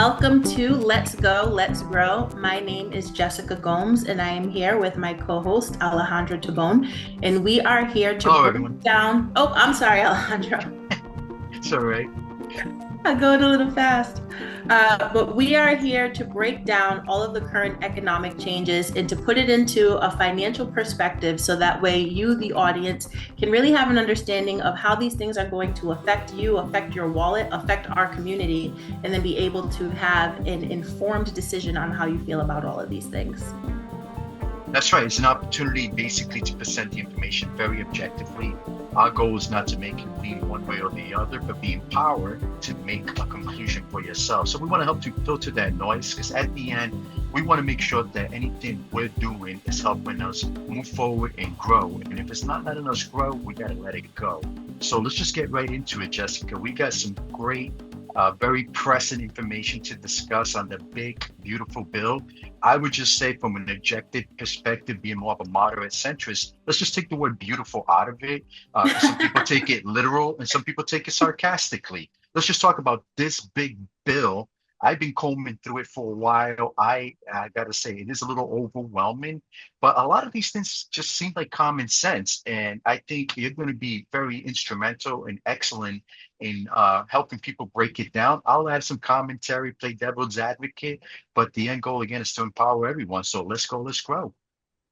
Welcome to Let's Go, Let's Grow. My name is Jessica Gomes, and I am here with my co-host Alejandro Tabone, and we are here to Hello, break everyone. down. Oh, I'm sorry, Alejandro. It's all right. I go a little fast. But we are here to break down all of the current economic changes and to put it into a financial perspective so that way you, the audience, can really have an understanding of how these things are going to affect you, affect your wallet, affect our community, and then be able to have an informed decision on how you feel about all of these things. That's right. It's an opportunity basically to present the information very objectively. Our goal is not to make you lean one way or the other, but be empowered to make a conclusion for yourself. So we want to help you filter that noise because at the end, we want to make sure that anything we're doing is helping us move forward and grow. And if it's not letting us grow, we got to let it go. So let's just get right into it, Jessica. We got some great, very pressing information to discuss on the big, beautiful bill. I would just say, from an objective perspective, being more of a moderate centrist, let's just take the word beautiful out of it. Because some people take it literal and some people take it sarcastically. Let's just talk about this big bill. I've been combing through it for a while. I got to say, it is a little overwhelming, but a lot of these things just seem like common sense. And I think you're going to be very instrumental and excellent in helping people break it down. I'll add some commentary, play devil's advocate, but the end goal again is to empower everyone. So let's go, let's grow.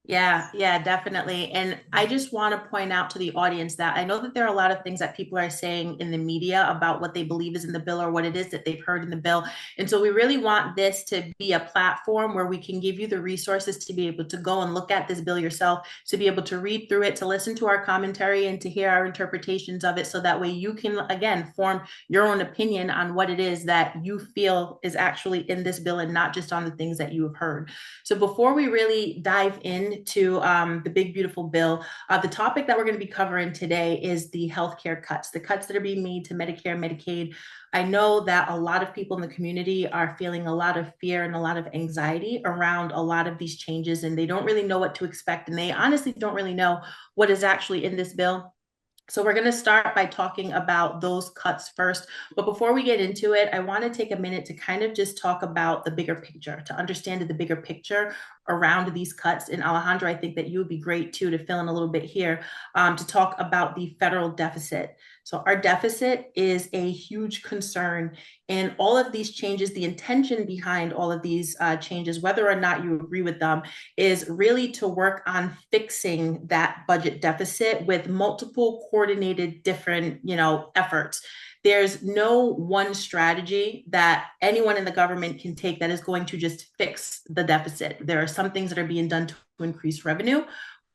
Yeah, definitely. And I just want to point out to the audience that I know that there are a lot of things that people are saying in the media about what they believe is in the bill or what it is that they've heard in the bill. And so we really want this to be a platform where we can give you the resources to be able to go and look at this bill yourself, to be able to read through it, to listen to our commentary and to hear our interpretations of it. So that way you can, again, form your own opinion on what it is that you feel is actually in this bill and not just on the things that you have heard. So before we really dive into the big beautiful bill, the topic that we're going to be covering today is the healthcare cuts, the cuts that are being made to Medicare, Medicaid. I know that a lot of people in the community are feeling a lot of fear and a lot of anxiety around a lot of these changes, and they don't really know what to expect, and they honestly don't really know what is actually in this bill. So we're going to start by talking about those cuts first. But before we get into it, I want to take a minute to kind of just talk about the bigger picture, to understand the bigger picture around these cuts. And Alejandro, I think that you would be great too to fill in a little bit here to talk about the federal deficit. So our deficit is a huge concern. And all of these changes, the intention behind all of these changes, whether or not you agree with them, is really to work on fixing that budget deficit with multiple coordinated different, efforts. There's no one strategy that anyone in the government can take that is going to just fix the deficit. There are some things that are being done to increase revenue,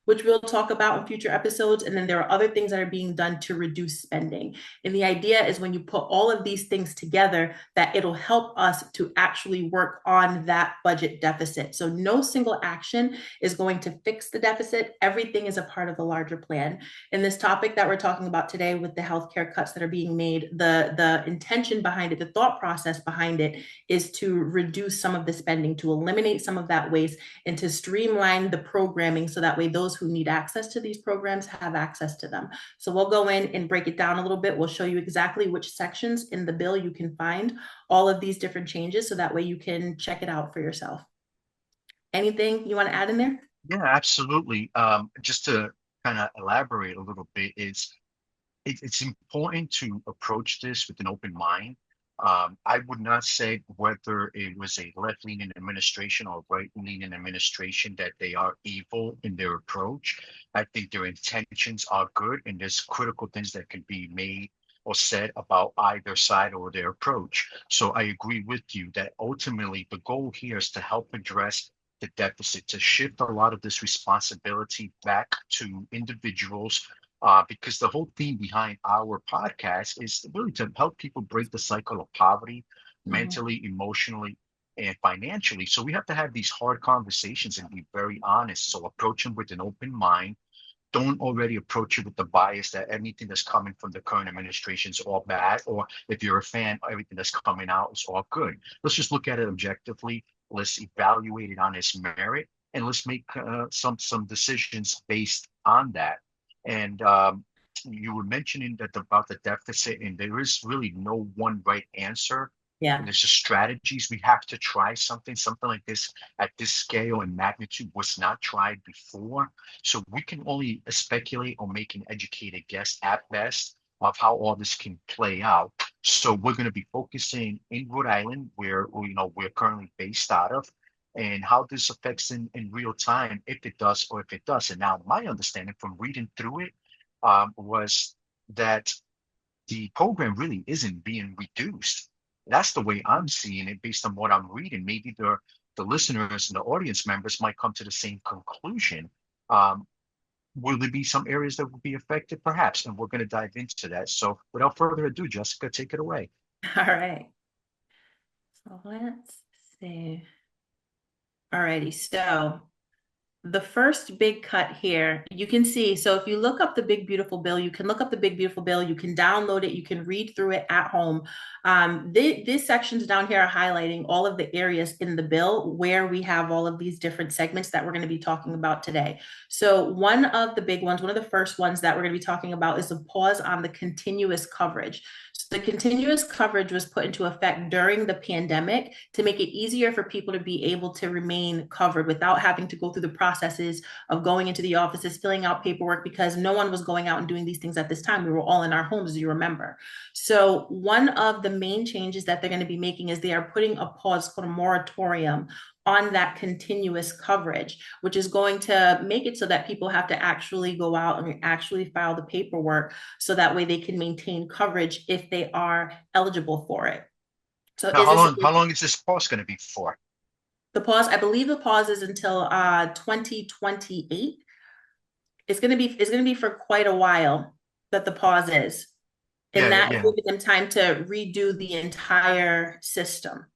which we'll talk about in future episodes. And then there are other things that are being done to reduce spending. And the idea is when you put all of these things together, that it'll help us to actually work on that budget deficit. So no single action is going to fix the deficit. Everything is a part of the larger plan. In this topic that we're talking about today with the healthcare cuts that are being made, the intention behind it, the thought process behind it is to reduce some of the spending, to eliminate some of that waste, and to streamline the programming so that way those who need access to these programs have access to them. So we'll go in and break it down a little bit. We'll show you exactly which sections in the bill you can find all of these different changes so that way you can check it out for yourself. Anything you want to add in there? Yeah, absolutely. Just to kind of elaborate a little bit, it's important to approach this with an open mind. I would not say whether it was a left-leaning administration or right-leaning administration that they are evil in their approach. I think their intentions are good, and there's critical things that can be made or said about either side or their approach. So I agree with you that ultimately the goal here is to help address the deficit, to shift a lot of this responsibility back to individuals because the whole theme behind our podcast is really to help people break the cycle of poverty Mm-hmm. mentally, emotionally, and financially. So we have to have these hard conversations and be very honest. So approach them with an open mind. Don't already approach it with the bias that anything that's coming from the current administration is all bad, or if you're a fan, everything that's coming out is all good. Let's just look at it objectively. Let's evaluate it on its merit, and let's make some decisions based on that. And you were mentioning that about the deficit, and there is really no one right answer. Yeah. and there's just strategies. We have to try something like this at this scale and magnitude was not tried before. So we can only speculate or make an educated guess at best of how all this can play out. So we're going to be focusing in Rhode Island, where we're currently based out of, and how this affects in real time, if it does or if it doesn't. Now, my understanding from reading through it was that the program really isn't being reduced. That's the way I'm seeing it based on what I'm reading. Maybe the listeners and the audience members might come to the same conclusion. Um, will there be some areas that will be affected? Perhaps, and we're going to dive into that. So without further ado, Jessica, take it away. All right. So let's see. All righty. So the first big cut here, you can see. So if you look up the Big Beautiful Bill, you can look up the Big Beautiful Bill, you can download it, you can read through it at home. These sections down here are highlighting all of the areas in the bill where we have all of these different segments that we're going to be talking about today. So one of the big ones, one of the first ones that we're going to be talking about is a pause on the continuous coverage. So the continuous coverage was put into effect during the pandemic to make it easier for people to be able to remain covered without having to go through the processes of going into the offices, filling out paperwork, because no one was going out and doing these things at this time. We were all in our homes, as you remember. So one of the main changes that they're going to be making is they are putting a pause, called a moratorium, on that continuous coverage, which is going to make it so that people have to actually go out and actually file the paperwork so that way they can maintain coverage if they are eligible for it. So Now, is this how long is this pause going to be for? the pause? I believe the pause is until 2028. It's gonna be for quite a while that the pause is. And Yeah, that is yeah. giving them time to redo the entire system.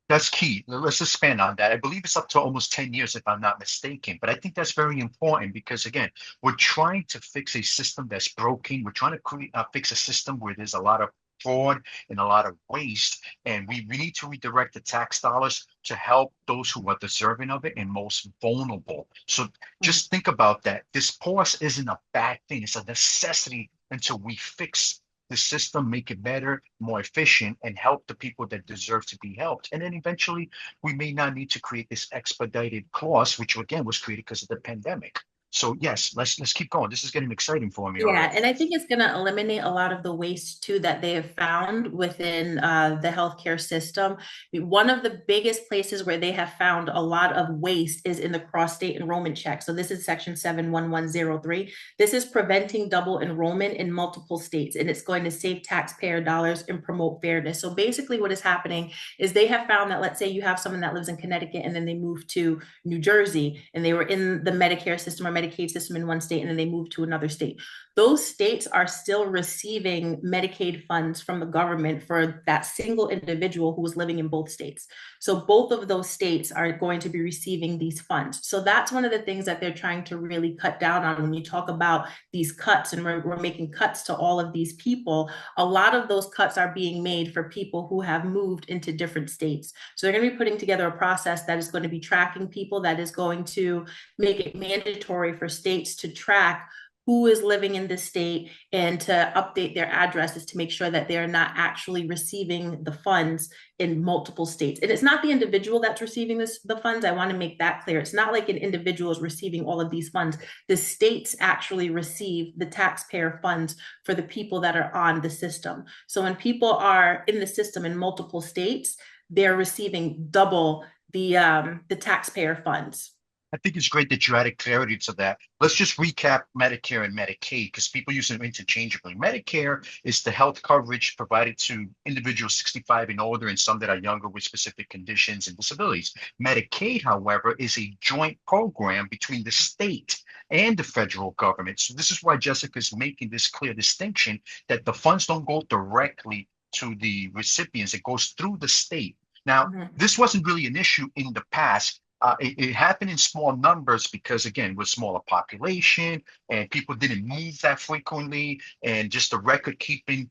That's key. Let's expand on that. I believe it's up to almost 10 years, if I'm not mistaken. But I think that's very important because, again, we're trying to fix a system that's broken. We're trying to fix a system where there's a lot of fraud and a lot of waste. And we need to redirect the tax dollars to help those who are deserving of it and most vulnerable. So just think about that. This pause isn't a bad thing, it's a necessity until we fix the system, make it better, more efficient, and help the people that deserve to be helped. And then eventually, we may not need to create this expedited clause, which again was created because of the pandemic. So yes, let's keep going. This is getting exciting for me Yeah, already. and I think it's going to eliminate a lot of the waste too that they have found within the healthcare system. One of the biggest places where they have found a lot of waste is in the cross-state enrollment check. So this is section 71103. This is preventing double enrollment in multiple states, and it's going to save taxpayer dollars and promote fairness. So basically what is happening is they have found that, let's say you have someone that lives in Connecticut and then they move to New Jersey and they were in the Medicare system or Medicaid system in one state and then they moved to another state. Those states are still receiving Medicaid funds from the government for that single individual who was living in both states. So both of those states are going to be receiving these funds. So that's one of the things that they're trying to really cut down on when you talk about these cuts, and we're making cuts to all of these people. A lot of those cuts are being made for people who have moved into different states. So they're going to be putting together a process that is going to be tracking people, that is going to make it mandatory for states to track who is living in this state and to update their addresses to make sure that they're not actually receiving the funds in multiple states. And it's not the individual that's receiving the funds. I want to make that clear. It's not like an individual is receiving all of these funds. The states actually receive the taxpayer funds for the people that are on the system. So when people are in the system in multiple states, they're receiving double the taxpayer funds. I think it's great that you added clarity to that. Let's just recap Medicare and Medicaid because people use them interchangeably. Medicare is the health coverage provided to individuals 65 and older and some that are younger with specific conditions and disabilities. Medicaid, however, is a joint program between the state and the federal government. So this is why Jessica is making this clear distinction that the funds don't go directly to the recipients. It goes through the state. Now, this wasn't really an issue in the past. It happened in small numbers because, again, with smaller population and people didn't move that frequently, and just the record keeping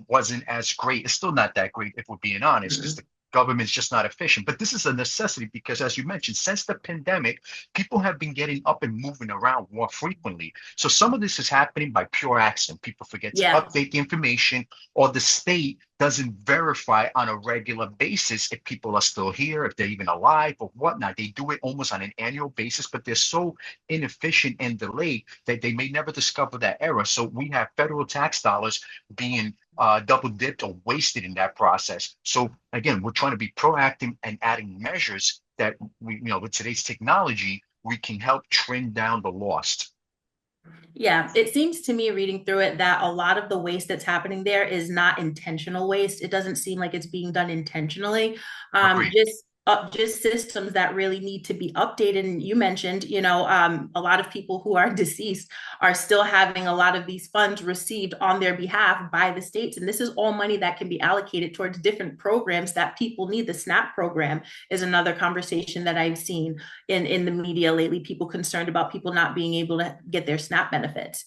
wasn't as great. It's still not that great if we're being honest, because the government's just not efficient. But this is a necessity because, as you mentioned, since the pandemic, people have been getting up and moving around more frequently. So some of this is happening by pure accident. People forget to Yeah. update the information, or the state doesn't verify on a regular basis if people are still here, if they're even alive or whatnot. They do it almost on an annual basis, but they're so inefficient and delayed that they may never discover that error. So we have federal tax dollars being double dipped or wasted in that process. So again, we're trying to be proactive and adding measures that we, with today's technology, we can help trend down the lost. Yeah, it seems to me reading through it that a lot of the waste that's happening there is not intentional waste. It doesn't seem like it's being done intentionally. Agreed. Just systems that really need to be updated. And you mentioned, a lot of people who are deceased are still having a lot of these funds received on their behalf by the states. And this is all money that can be allocated towards different programs that people need. The SNAP program is another conversation that I've seen in the media lately, people concerned about people not being able to get their SNAP benefits,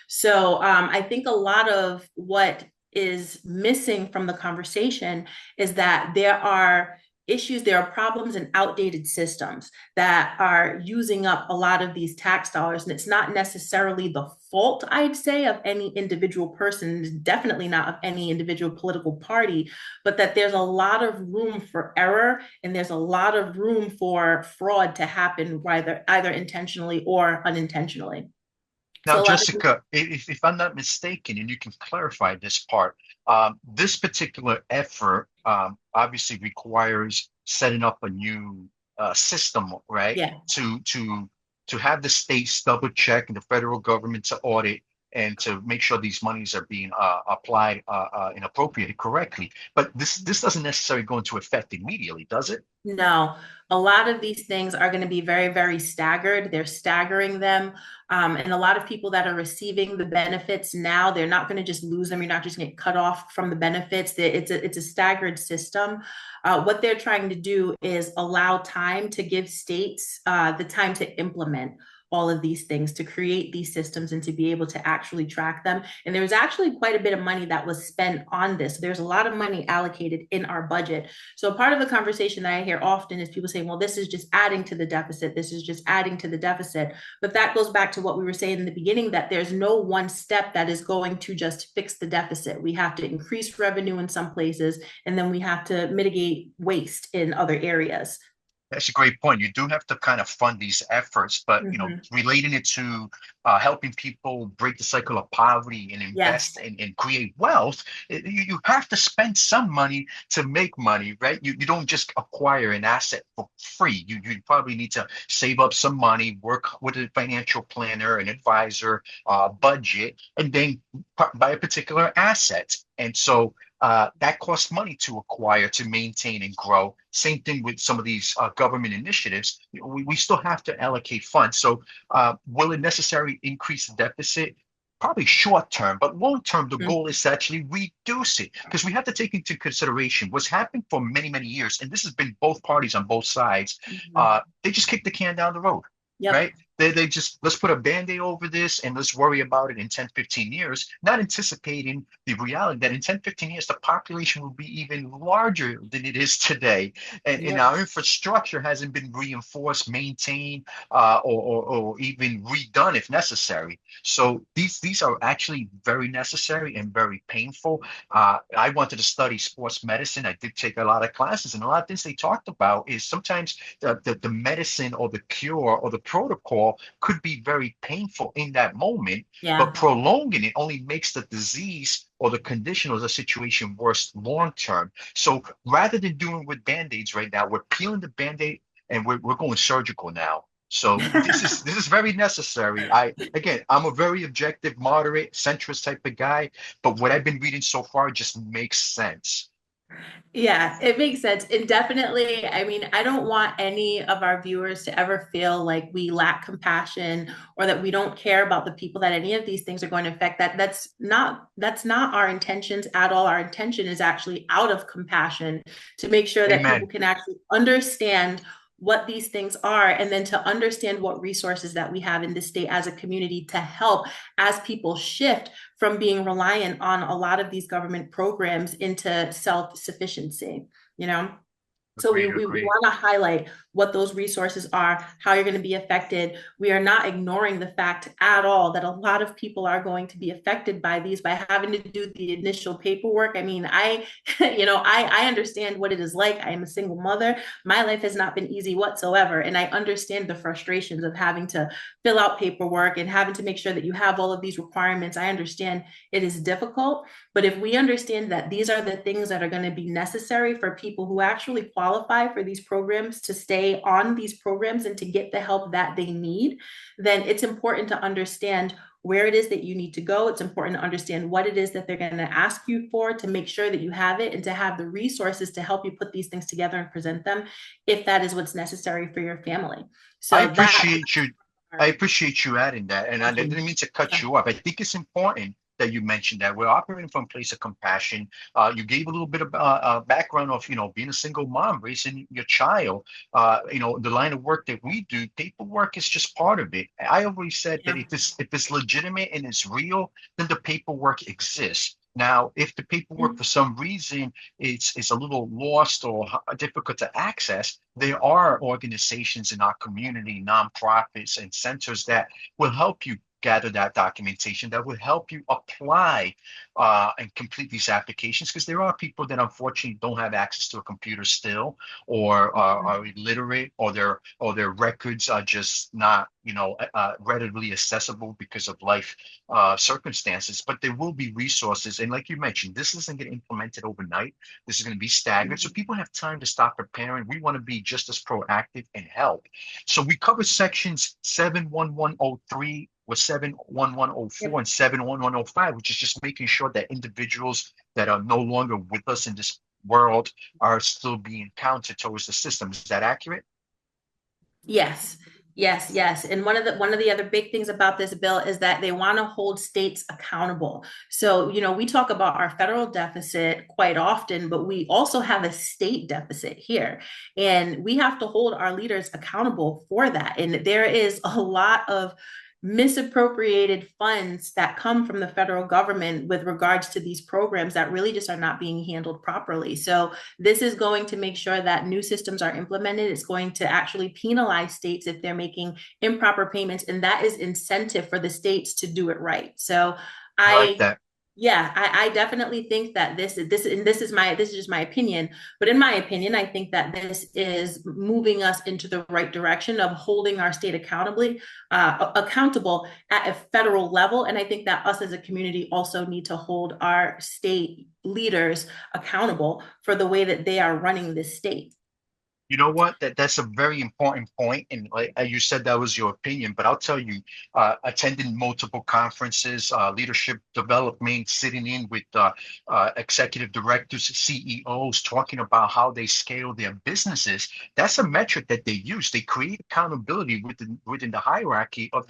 So I think a lot of what is missing from the conversation is that there are problems in outdated systems that are using up a lot of these tax dollars. And it's not necessarily the fault, I'd say, of any individual person, definitely not of any individual political party, but that there's a lot of room for error and there's a lot of room for fraud to happen, either intentionally or unintentionally. Now, So a lot of Jessica, if I'm not mistaken, and you can clarify this part, this particular effort obviously requires setting up a new system, right? yeah. To have the states double check and the federal government to audit and to make sure these monies are being applied and appropriated correctly. But this doesn't necessarily go into effect immediately, does it? No, a lot of these things are going to be very, very staggered. They're staggering them. And a lot of people that are receiving the benefits now, they're not going to just lose them. You're not just going to get cut off from the benefits. It's a staggered system. What they're trying to do is allow time to give states the time to implement all of these things, to create these systems and to be able to actually track them. And there was actually quite a bit of money that was spent on this. There's a lot of money allocated in our budget. So part of the conversation that I hear often is people saying, well, this is just adding to the deficit. This is just adding to the deficit. But that goes back to what we were saying in the beginning, that there's no one step that is going to just fix the deficit. We have to increase revenue in some places, and then we have to mitigate waste in other areas. That's a great point. You do have to kind of fund these efforts, but Mm-hmm. relating it to helping people break the cycle of poverty and invest Yes. and create wealth, you have to spend some money to make money, right? You don't just acquire an asset for free. You probably need to save up some money, work with a financial planner, an advisor, budget, and then buy a particular asset. And so that costs money to acquire, to maintain, and grow. Same thing with some of these government initiatives. We still have to allocate funds. So, will it necessarily increase the deficit? Probably short term, but long term, the Mm-hmm. goal is to actually reduce it because we have to take into consideration what's happened for many, many years. And this has been both parties on both sides. Mm-hmm. They just kick the can down the road, Yep. right? They just let's put a band-aid over this and let's worry about it in 10, 15 years, not anticipating the reality that in 10, 15 years, the population will be even larger than it is today. And Yep. our infrastructure hasn't been reinforced, maintained, or even redone if necessary. So these are actually very necessary and very painful. I wanted to study sports medicine. I did take a lot of classes, and a lot of things they talked about is sometimes the medicine or the cure or the protocol could be very painful in that moment, but Yeah. prolonging it only makes the disease or the condition or the situation worse long term. So rather than doing with band-aids right now, we're peeling the band-aid and we're going surgical now. So this is very necessary. I'm a very objective, moderate, centrist type of guy, but what I've been reading so far just makes sense. Yeah, it makes sense. And definitely, I mean, I don't want any of our viewers to ever feel like we lack compassion or that we don't care about the people that any of these things are going to affect. That's not our intentions at all. Our intention is actually out of compassion to make sure that people Amen. can actually understand what these things are and then to understand what resources that we have in this state as a community to help as people shift from being reliant on a lot of these government programs into self-sufficiency, you know? So we, Agreed, we, we agreed. want to highlight what those resources are, how you're going to be affected. We are not ignoring the fact at all that a lot of people are going to be affected by these by having to do the initial paperwork. I mean, I understand what it is like. I am a single mother. My life has not been easy whatsoever. And I understand the frustrations of having to fill out paperwork and having to make sure that you have all of these requirements. I understand it is difficult. But if we understand that these are the things that are going to be necessary for people who actually qualify for these programs to stay on these programs and to get the help that they need, then it's important to understand where it is that you need to go. It's important to understand what it is that they're going to ask you for to make sure that you have it and to have the resources to help you put these things together and present them if that is what's necessary for your family. I So that. appreciate you. I appreciate you adding that, and I Thank didn't you. mean to cut you off. I think it's important that you mentioned that we're operating from a place of compassion. You gave a little bit of background of being a single mom raising your child. The line of work that we do, paperwork is just part of it. I always said that Yeah. if it's legitimate and it's real, then the paperwork exists. Now, if the paperwork for some reason it's a little lost or difficult to access, there are organizations in our community, nonprofits and centers that will help you gather that documentation, that will help you apply and complete these applications, because there are people that unfortunately don't have access to a computer still, or are illiterate, or their records are just not readily accessible because of life circumstances. But there will be resources, and like you mentioned, this isn't getting implemented overnight. This is going to be staggered, so people have time to start preparing. We want to be just as proactive and help. So we cover sections 71103 or 71104 Yep. and 71105, which is just making sure that individuals that are no longer with us in this world are still being counted towards the system. Is that accurate? Yes, yes, yes. And one of the other big things about this bill is that they want to hold states accountable. So, we talk about our federal deficit quite often, but we also have a state deficit here. And we have to hold our leaders accountable for that. And there is a lot of misappropriated funds that come from the federal government with regards to these programs that really just are not being handled properly. So this is going to make sure that new systems are implemented. It's going to actually penalize states if they're making improper payments, and that is incentive for the states to do it right. So I like I that. yeah, I definitely think that this is just my opinion, but in my opinion, I think that this is moving us into the right direction of holding our state accountable at a federal level, and I think that us as a community also need to hold our state leaders accountable for the way that they are running this state. You know what? That's a very important point, and like you said, that was your opinion. But I'll tell you, attending multiple conferences, leadership development, sitting in with executive directors, CEOs, talking about how they scale their businesses. That's a metric that they use. They create accountability within the hierarchy of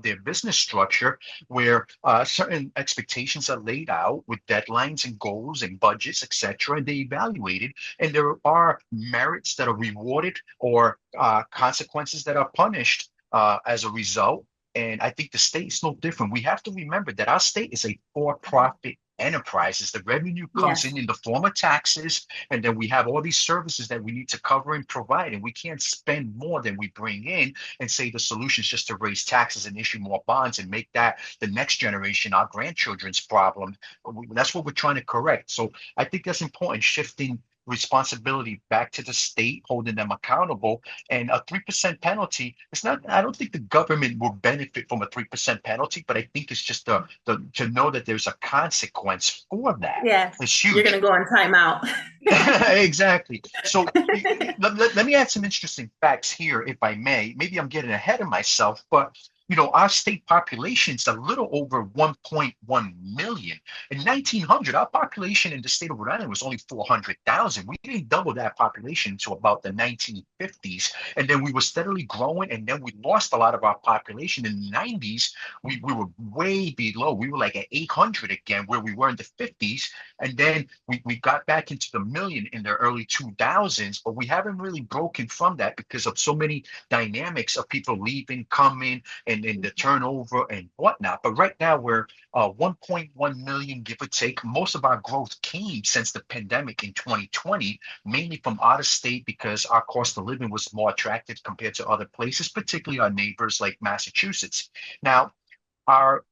their business structure, where certain expectations are laid out with deadlines and goals and budgets, etc., and they evaluate it. And there are merits that are rewarded, or consequences that are punished as a result. And I think the state is no different. We have to remember that our state is a for-profit enterprise. As the revenue comes Yes. in the form of taxes, and then we have all these services that we need to cover and provide, and we can't spend more than we bring in and say the solution is just to raise taxes and issue more bonds and make that the next generation, our grandchildren's problem. That's what we're trying to correct. So I think that's important, shifting responsibility back to the state, holding them accountable. And a 3% penalty, it's not, I don't think the government will benefit from a 3% penalty, but I think it's just the to know that there's a consequence for that. Yes. It's You're going to huge. go on timeout. Exactly. So let me add some interesting facts here, if I may. Maybe I'm getting ahead of myself, but our state population is a little over 1.1 million. In 1900, our population in the state of Rhode Island was only 400,000. We didn't double that population until about the 1950s. And then we were steadily growing, and then we lost a lot of our population. In the 90s, we were way below. We were like at 800 again, where we were in the 50s. And then we got back into the million in the early 2000s, but we haven't really broken from that because of so many dynamics of people leaving, coming, and and the turnover and whatnot. But right now we're 1.1 million, give or take. Most of our growth came since the pandemic in 2020, mainly from out of state because our cost of living was more attractive compared to other places, particularly our neighbors like Massachusetts. Now, our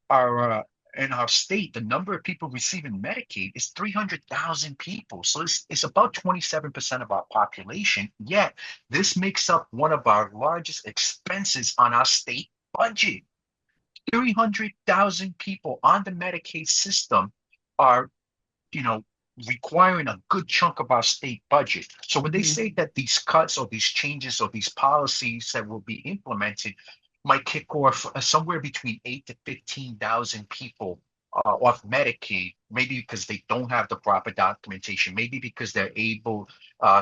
in our state, the number of people receiving Medicaid is 300,000 people. So it's about 27% of our population. Yet this makes up one of our largest expenses on our state budget. 300,000 people on the Medicaid system are, you know, requiring a good chunk of our state budget. So when they Mhm. say that these cuts or these changes or these policies that will be implemented might kick off somewhere between 8 to 15,000 people off Medicaid, maybe because they don't have the proper documentation, maybe because they're able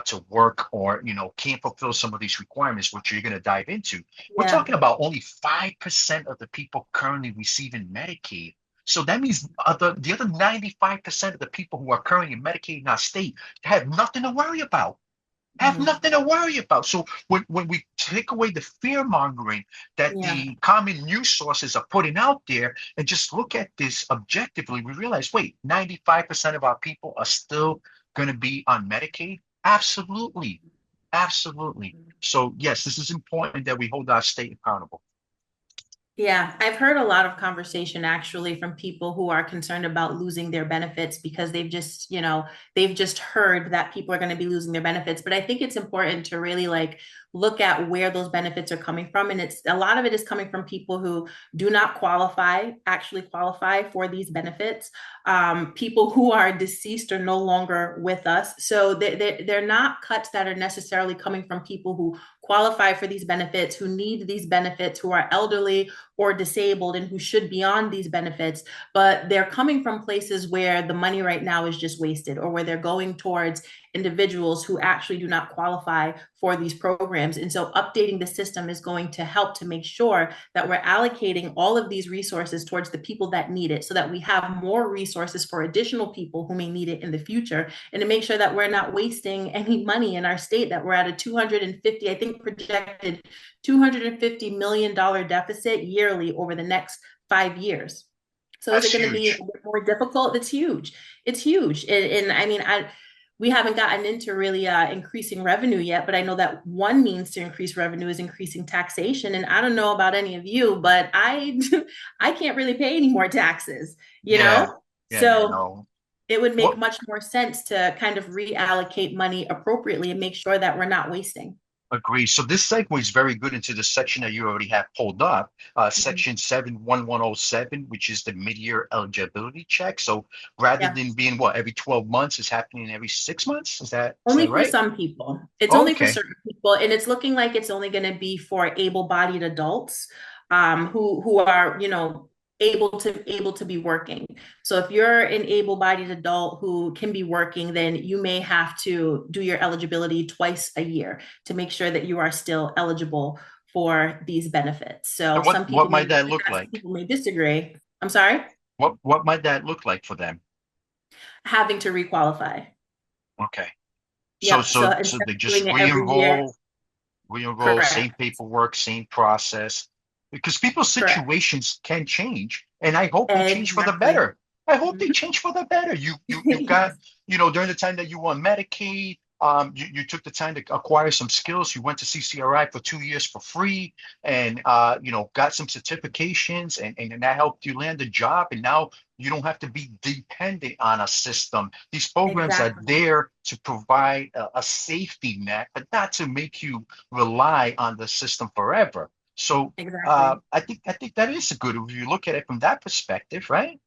to work or can't fulfill some of these requirements, which you're going to dive into. We're Yeah. talking about only 5% of the people currently receiving Medicaid. So that means the other 95% of the people who are currently in Medicaid in our state have nothing to worry about. Have Mhm. nothing to worry about. So when we take away the fear mongering that Yeah. the common news sources are putting out there and just look at this objectively, we realize, wait, 95% of our people are still going to be on Medicaid? Absolutely. Absolutely. So yes, this is important that we hold our state accountable. Yeah, I've heard a lot of conversation actually from people who are concerned about losing their benefits because they've just heard that people are going to be losing their benefits. But I think it's important to really like look at where those benefits are coming from. And it's a lot of it is coming from people who do not actually qualify for these benefits, people who are deceased or no longer with us. So they're not cuts that are necessarily coming from people who qualify for these benefits, who need these benefits, who are elderly or disabled and who should be on these benefits, but they're coming from places where the money right now is just wasted or where they're going towards individuals who actually do not qualify for these programs. And so updating the system is going to help to make sure that we're allocating all of these resources towards the people that need it so that we have more resources for additional people who may need it in the future, and to make sure that we're not wasting any money in our state, that we're at a 250, I think projected $250 million deficit yearly over the next 5 years. So is it That's going to be a huge. bit more difficult? It's huge. It's huge. And I mean, we haven't gotten into really increasing revenue yet, but I know that one means to increase revenue is increasing taxation. And I don't know about any of you, but I can't really pay any more taxes, you Yeah. know? Yeah, So no. it would make What much more sense to kind of reallocate money appropriately and make sure that we're not wasting. Agree. So this segues very good into the section that you already have pulled up, Mhm. section 71107, which is the mid-year eligibility check. So rather Yeah. than being what every 12 months, is happening every 6 months. Is that Only for right? some people. It's only for Okay. certain people, and it's looking like it's only going to be for able-bodied adults, who are, able to be working. So if you're an able-bodied adult who can be working, then you may have to do your eligibility twice a year to make sure that you are still eligible for these benefits. So And what some what people may might agree that with look that, some like? people may disagree. I'm sorry, What might that look like for them? having to requalify. Okay. So Yep. So so so instead they of doing just it every year, re-enroll, same correct. paperwork, same process. Because people's Correct. situations can change, and I hope they change for the Exactly. better. I hope they Mhm. change for the better. You got, Yes. during the time that you were on Medicaid, you took the time to acquire some skills. You went to CCRI for 2 years for free, and got some certifications, and that helped you land a job. And now you don't have to be dependent on a system. These programs are Exactly. there to provide a safety net, but not to make you rely on the system forever. So Exactly. I think that is a good if you look at it from that perspective, right?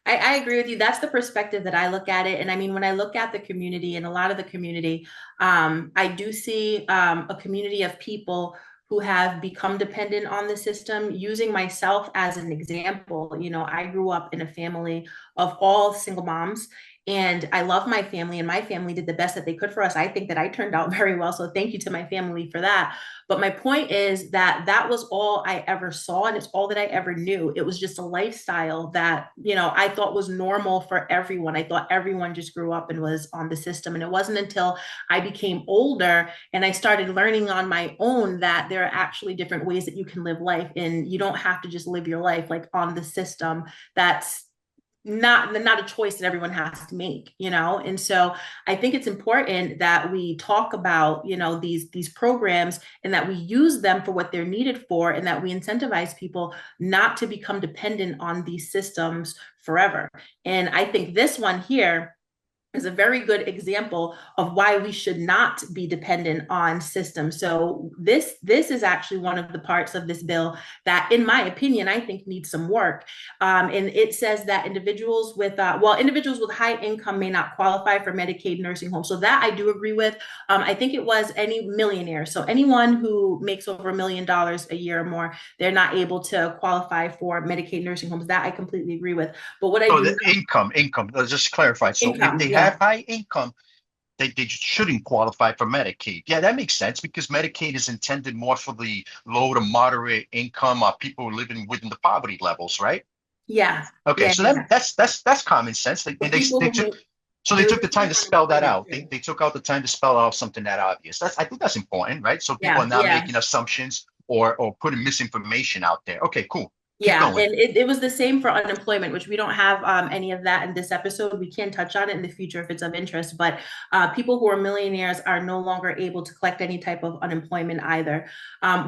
I agree with you. That's the perspective that I look at it. And I mean, when I look at the community and a lot of the community, I do see a community of people who have become dependent on the system. Using myself as an example, I grew up in a family of all single moms. And I love my family, and my family did the best that they could for us. I think that I turned out very well. So thank you to my family for that. But my point is that that was all I ever saw, and it's all that I ever knew. It was just a lifestyle that, I thought was normal for everyone. I thought everyone just grew up and was on the system. And it wasn't until I became older and I started learning on my own that there are actually different ways that you can live life, and you don't have to just live your life like on the system. That's not a choice that everyone has to make, and so I think it's important that we talk about, these programs, and that we use them for what they're needed for, and that we incentivize people not to become dependent on these systems forever. And I think this one here is a very good example of why we should not be dependent on systems. So this is actually one of the parts of this bill that, in my opinion, I think needs some work. And it says that individuals with high income may not qualify for Medicaid nursing homes. So that I do agree with. I think it was any millionaire. So anyone who makes over $1 million a year or more, they're not able to qualify for Medicaid nursing homes. That I completely agree with. But what I So do the income, let's just clarify. So if income, they yeah. have high income, they shouldn't qualify for Medicaid. Yeah, that makes sense because Medicaid is intended more for the low to moderate income people living within the poverty levels, right? Yeah, Okay, yeah, so yeah. that's common sense. They, For and they people they who took make so they their took the time original to spell that unemployment out. They too. they took out the time to spell out something that obvious. I think that's important, right? So people are Yeah, not yeah. making assumptions or putting misinformation out there. Okay, cool. Keep Yeah, going. and it was the same for unemployment, which we don't have any of that in this episode. We can touch on it in the future if it's of interest, but people who are millionaires are no longer able to collect any type of unemployment either.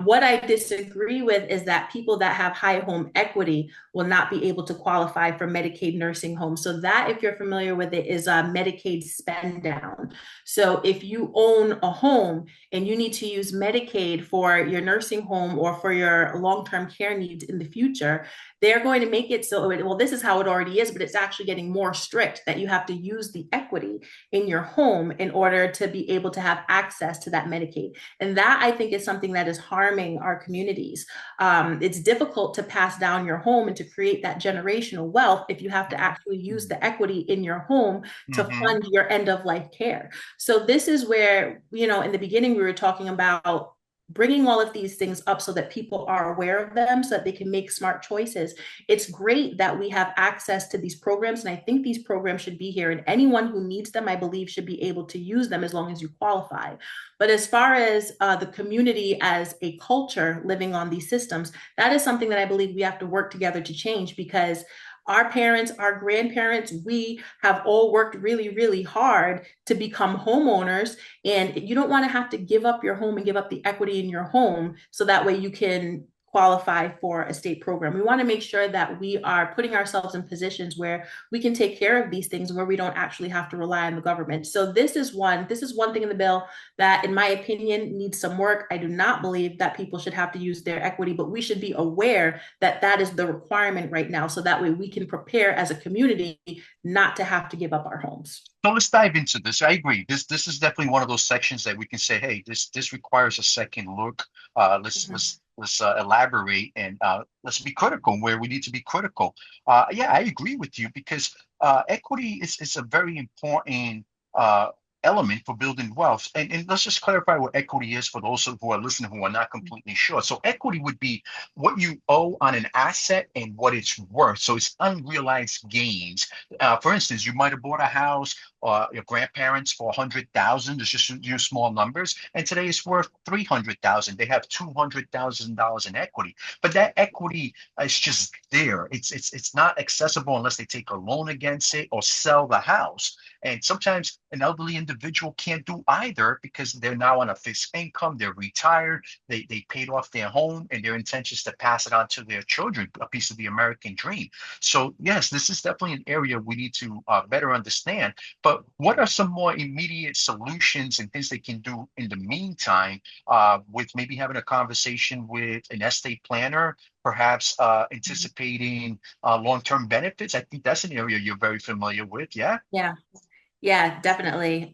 What I disagree with is that people that have high home equity will not be able to qualify for Medicaid nursing homes. So that, if you're familiar with it, is a Medicaid spend down. So if you own a home and you need to use Medicaid for your nursing home or for your long-term care needs in the future, they're going to make it so, well, this is how it already is, but it's actually getting more strict that you have to use the equity in your home in order to be able to have access to that Medicaid. And that, I think, is something that is harming our communities. It's difficult to pass down your home and to create that generational wealth if you have to actually use the equity in your home to Mm-hmm. fund your end of life care. So this is where, in the beginning, we were talking about bringing all of these things up so that people are aware of them so that they can make smart choices. It's great that we have access to these programs, and I think these programs should be here, and anyone who needs them, I believe, should be able to use them as long as you qualify. But as far as the community as a culture living on these systems, that is something that I believe we have to work together to change, because our parents, our grandparents, we have all worked really, really hard to become homeowners. And you don't want to have to give up your home and give up the equity in your home so that way you can qualify for a state program. We want to make sure that we are putting ourselves in positions where we can take care of these things, where we don't actually have to rely on the government. So this is one thing in the bill that, in my opinion, needs some work. I do not believe that people should have to use their equity, but we should be aware that that is the requirement right now. So that way we can prepare as a community not to have to give up our homes. So let's dive into this. I agree. This is definitely one of those sections that we can say, hey, this requires a second look. Let's Mhm. elaborate and let's be critical where we need to be critical. Yeah, I agree with you because equity is a very important element for building wealth. And let's just clarify what equity is for those who are listening who are not completely sure. So equity would be what you owe on an asset and what it's worth. So it's unrealized gains. For instance, you might have bought a house your grandparents for 100,000. It's just use small numbers, and today it's worth 300,000. They have $200,000 in equity, but that equity is just there. It's not accessible unless they take a loan against it or sell the house. And sometimes an elderly individual can't do either because they're now on a fixed income, they're retired, they paid off their home, and their intention is to pass it on to their children, a piece of the American dream. So yes, this is definitely an area we need to better understand. But what are some more immediate solutions and things they can do in the meantime, with maybe having a conversation with an estate planner, perhaps anticipating long-term benefits? I think that's an area you're very familiar with. Yeah. Yeah. Yeah, definitely.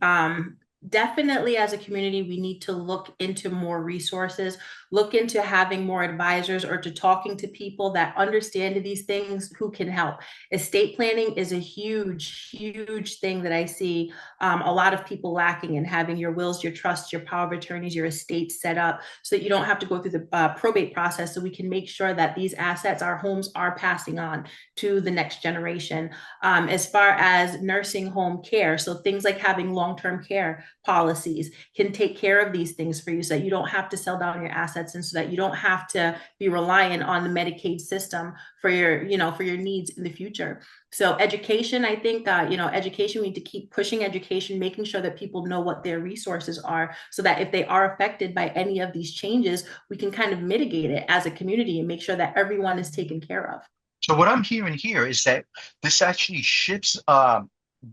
Definitely, as a community, we need to look into more resources, look into having more advisors, or to talking to people that understand these things who can help. Estate planning is a huge thing that I see a lot of people lacking in, having your wills, your trusts, your power of attorneys, your estate set up so that you don't have to go through the probate process, so we can make sure that these assets, our homes, are passing on to the next generation. As far as nursing home care, so things like having long-term care policies can take care of these things for you, so that you don't have to sell down your assets, and so that you don't have to be reliant on the Medicaid system for your, for your needs in the future. So education, I think, education, we need to keep pushing education, making sure that people know what their resources are, so that if they are affected by any of these changes, we can kind of mitigate it as a community and make sure that everyone is taken care of. So what I'm hearing here is that this actually shifts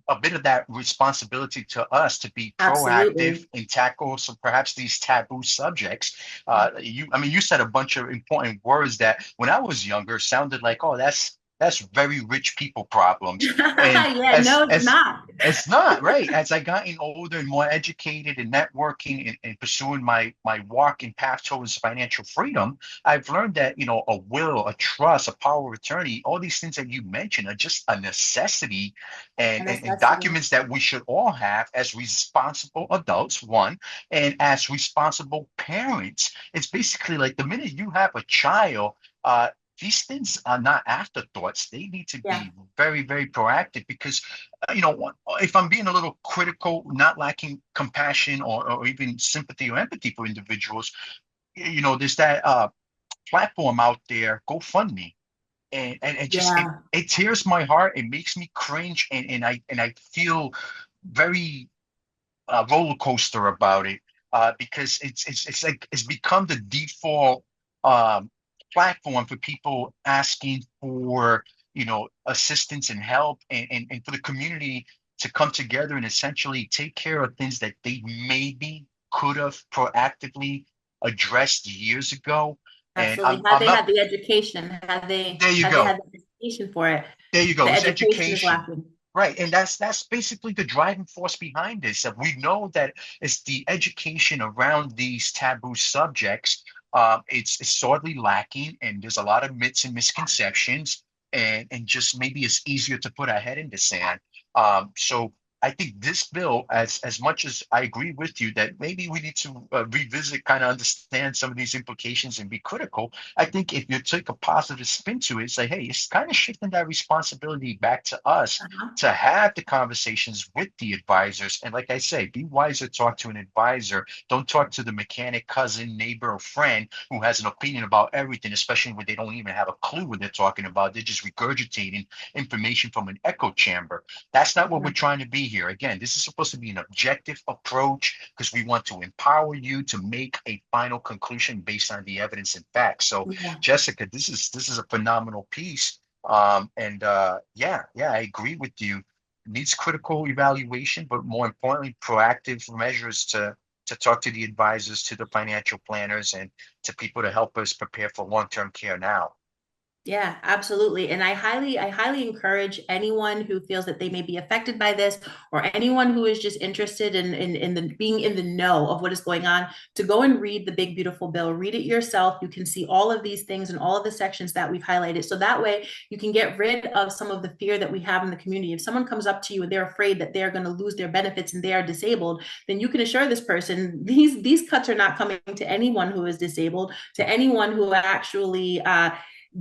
a bit of that responsibility to us to be proactive Absolutely. and tackle some perhaps these taboo subjects. I mean, you said a bunch of important words that when I was younger sounded like, oh, that's very rich people problems. And Yeah, no, it's as not. it's not right. As I gotten older and more educated and networking and pursuing my walk and path towards financial freedom, I've learned that, a will, a trust, a power of attorney, all these things that you mentioned are just a necessity A and necessity. documents that we should all have as responsible adults, one, and as responsible parents. It's basically like the minute you have a child, these things are not afterthoughts. They need to Yeah. be very, very proactive because, if I'm being a little critical, not lacking compassion or even sympathy or empathy for individuals, there's that platform out there, GoFundMe, and it just Yeah. it tears my heart. It makes me cringe, and I feel very roller coaster about it, because it's like it's become the default um, platform for people asking for assistance and help, and for the community to come together and essentially take care of things that they maybe could have proactively addressed years ago. And Absolutely. I'm Had I'm they not had the education, there you had they go. had the education for it, There you the go. It's education is education. lacking. Right. And that's basically the driving force behind this. That we know that it's the education around these taboo subjects. It's sorely lacking, and there's a lot of myths and misconceptions, and just maybe it's easier to put our head in the sand. So I think this bill, as much as I agree with you that maybe we need to revisit, kind of understand some of these implications and be critical. I think if you take a positive spin to it, say, hey, it's kind of shifting that responsibility back to us Uh-huh. to have the conversations with the advisors. And like I say, be wiser, talk to an advisor. Don't talk to the mechanic, cousin, neighbor, or friend who has an opinion about everything, especially when they don't even have a clue what they're talking about. They're just regurgitating information from an echo chamber. That's not what we're Yeah. trying to be here. Again, this is supposed to be an objective approach because we want to empower you to make a final conclusion based on the evidence and facts. So, Yeah. Jessica, this is a phenomenal piece. And yeah, I agree with you. It needs critical evaluation, but more importantly, proactive measures to talk to the advisors, to the financial planners, and to people to help us prepare for long-term care now. Yeah, absolutely. And I highly encourage anyone who feels that they may be affected by this, or anyone who is just interested in the being in the know of what is going on, to go and read the Big Beautiful Bill. Read it yourself. You can see all of these things and all of the sections that we've highlighted. So that way you can get rid of some of the fear that we have in the community. If someone comes up to you and they're afraid that they're going to lose their benefits and they are disabled, then you can assure this person these cuts are not coming to anyone who is disabled, to anyone who actually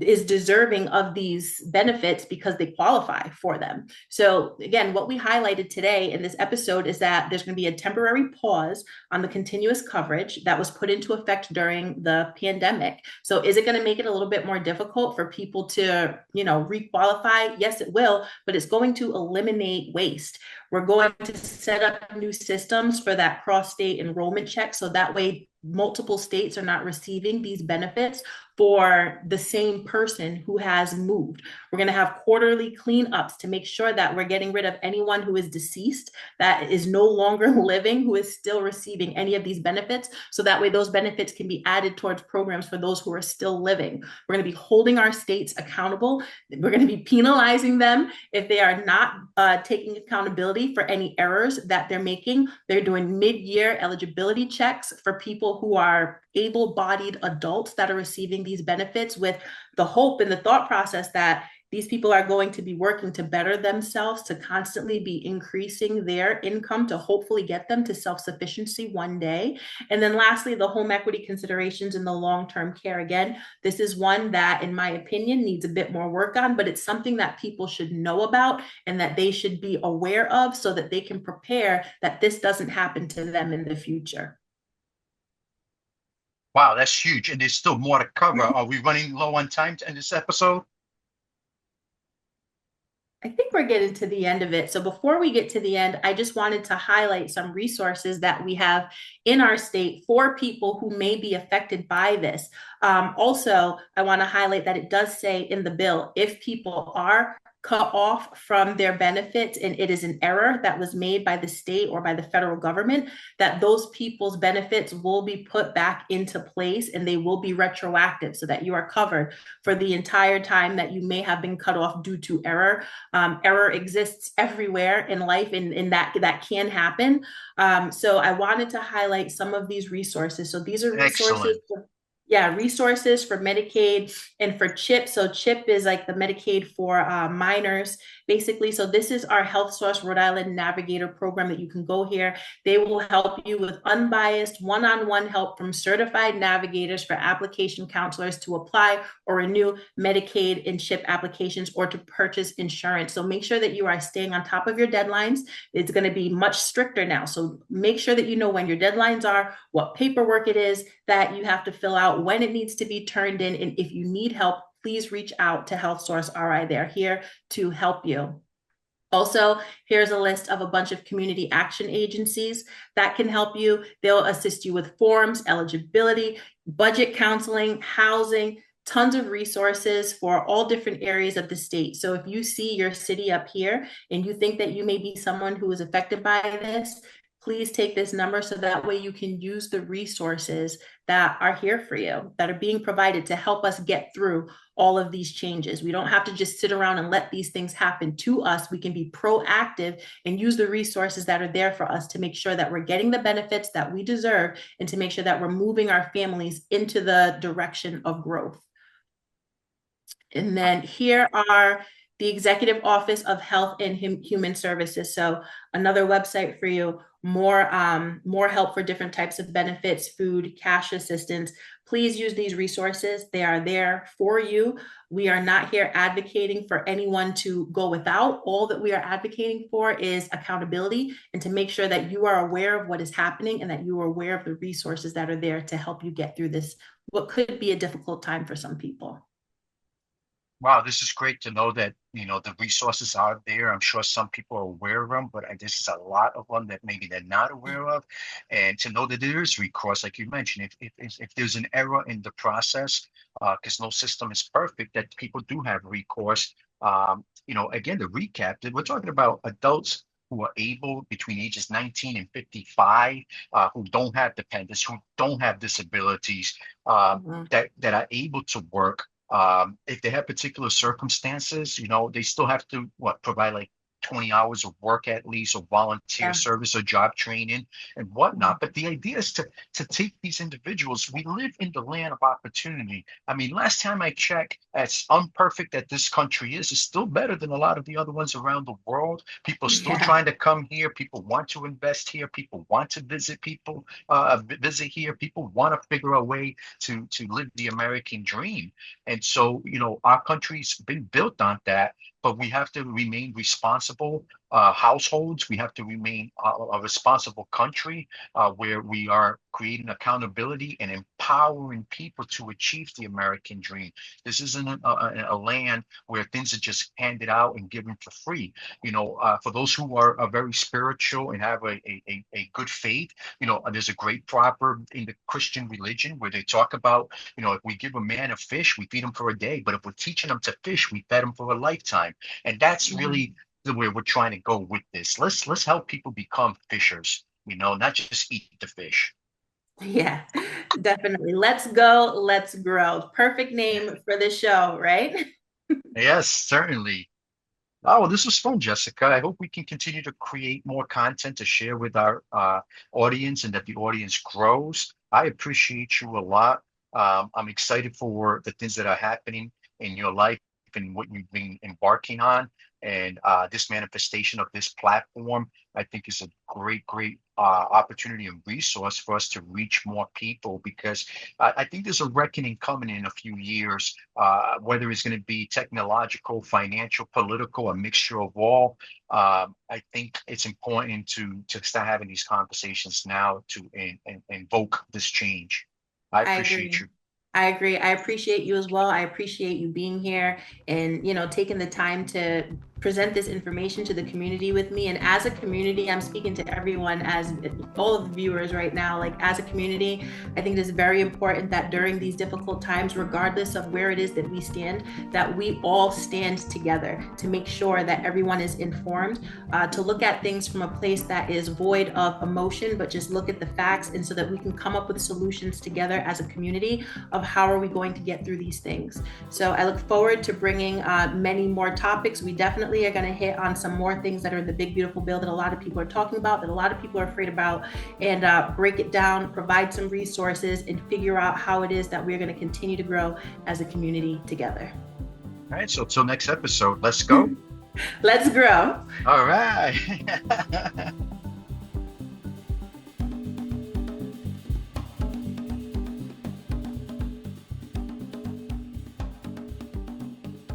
is deserving of these benefits because they qualify for them. So, again, what we highlighted today in this episode is that there's going to be a temporary pause on the continuous coverage that was put into effect during the pandemic. So, is it going to make it a little bit more difficult for people to, requalify? Yes, it will, but it's going to eliminate waste. We're going to set up new systems for that cross state enrollment check. So that way, multiple states are not receiving these benefits for the same person who has moved. We're going to have quarterly cleanups to make sure that we're getting rid of anyone who is deceased, that is no longer living, who is still receiving any of these benefits. So that way those benefits can be added towards programs for those who are still living. We're going to be holding our states accountable. We're going to be penalizing them if they are not taking accountability for any errors that they're making. They're doing mid-year eligibility checks for people who are able-bodied adults that are receiving these benefits, with the hope and the thought process that these people are going to be working to better themselves, to constantly be increasing their income to hopefully get them to self-sufficiency one day. And then lastly, the home equity considerations in the long-term care. Again, this is one that, in my opinion, needs a bit more work on, but it's something that people should know about and that they should be aware of so that they can prepare that this doesn't happen to them in the future. Wow, that's huge. And there's still more to cover. Are we running low on time to end this episode? I think we're getting to the end of it. So before we get to the end, I just wanted to highlight some resources that we have in our state for people who may be affected by this. Also, I want to highlight that it does say in the bill, if people are cut off from their benefits and it is an error that was made by the state or by the federal government, that those people's benefits will be put back into place and they will be retroactive so that you are covered for the entire time that you may have been cut off due to error. Error exists everywhere in life, and that can happen. So I wanted to highlight some of these resources. So these are resources Excellent. for, yeah, resources for Medicaid and for CHIP. So CHIP is like the Medicaid for minors, basically. So this is our Health Source Rhode Island Navigator program that you can go here. They will help you with unbiased one-on-one help from certified navigators for application counselors to apply or renew Medicaid and CHIP applications or to purchase insurance. So make sure that you are staying on top of your deadlines. It's going to be much stricter now. So make sure that you know when your deadlines are, what paperwork it is that you have to fill out, when it needs to be turned in. And if you need help, please reach out to Health Source RI. They're here to help you. Also, here's a list of a bunch of community action agencies that can help you. They'll assist you with forms, eligibility, budget counseling, housing, tons of resources for all different areas of the state. So if you see your city up here and you think that you may be someone who is affected by this, please take this number so that way you can use the resources that are here for you, that are being provided to help us get through all of these changes. We don't have to just sit around and let these things happen to us. We can be proactive and use the resources that are there for us to make sure that we're getting the benefits that we deserve and to make sure that we're moving our families into the direction of growth. And then here are the Executive Office of Health and Human Services. So another website for you, more help for different types of benefits, food, cash assistance. Please use these resources. They are there for you. We are not here advocating for anyone to go without. All that we are advocating for is accountability and to make sure that you are aware of what is happening and that you are aware of the resources that are there to help you get through this, what could be a difficult time for some people. Wow, this is great to know that, the resources are there. I'm sure some people are aware of them, but this is a lot of them that maybe they're not aware of. And to know that there is recourse, like you mentioned, if there's an error in the process, because no system is perfect, that people do have recourse. Again, to recap, that we're talking about adults who are able between ages 19 and 55, who don't have dependents, who don't have disabilities, that are able to work. If they have particular circumstances, they still have to provide like 20 hours of work at least, or volunteer service or job training and whatnot. But the idea is to take these individuals. We live in the land of opportunity. I mean, last time I checked, as unperfect that this country is, it's still better than a lot of the other ones around the world. People still trying to come here. People want to invest here. People want to visit visit here. People want to figure a way to live the American dream. And so, our country's been built on that, but we have to remain responsible households. We have to remain a responsible country where we are creating accountability and empowering people to achieve the American dream. This isn't a land where things are just handed out and given for free. for those who are very spiritual and have a good faith, there's a great proverb in the Christian religion where they talk about, if we give a man a fish, we feed him for a day, but if we're teaching him to fish, we fed him for a lifetime. And that's Mhm. really the way we're trying to go with this. Let's help people become fishers, not just eat the fish. Yeah, definitely. Let's go, let's grow. Perfect name for the show, right? Yes, certainly. Oh, well, this was fun, Jessica. I hope we can continue to create more content to share with our audience and that the audience grows. I appreciate you a lot. I'm excited for the things that are happening in your life and what you've been embarking on. And this manifestation of this platform, I think, is a great opportunity and resource for us to reach more people because I think there's a reckoning coming in a few years, whether it's going to be technological, financial, political, a mixture of all. I think it's important to start having these conversations now to invoke this change. I I appreciate agree. you. I agree. I appreciate you as well. I appreciate you being here and, taking the time to present this information to the community with me. And as a community, I'm speaking to everyone, as all of the viewers right now, like as a community, I think it is very important that during these difficult times, regardless of where it is that we stand, that we all stand together to make sure that everyone is informed, to look at things from a place that is void of emotion, but just look at the facts. And so that we can come up with solutions together as a community of how are we going to get through these things. So I look forward to bringing many more topics. We definitely are going to hit on some more things that are in the big beautiful bill that a lot of people are talking about, that a lot of people are afraid about, and break it down, provide some resources, and figure out how it is that we're going to continue to grow as a community together. All right, so till next episode, let's go. Let's grow. All right.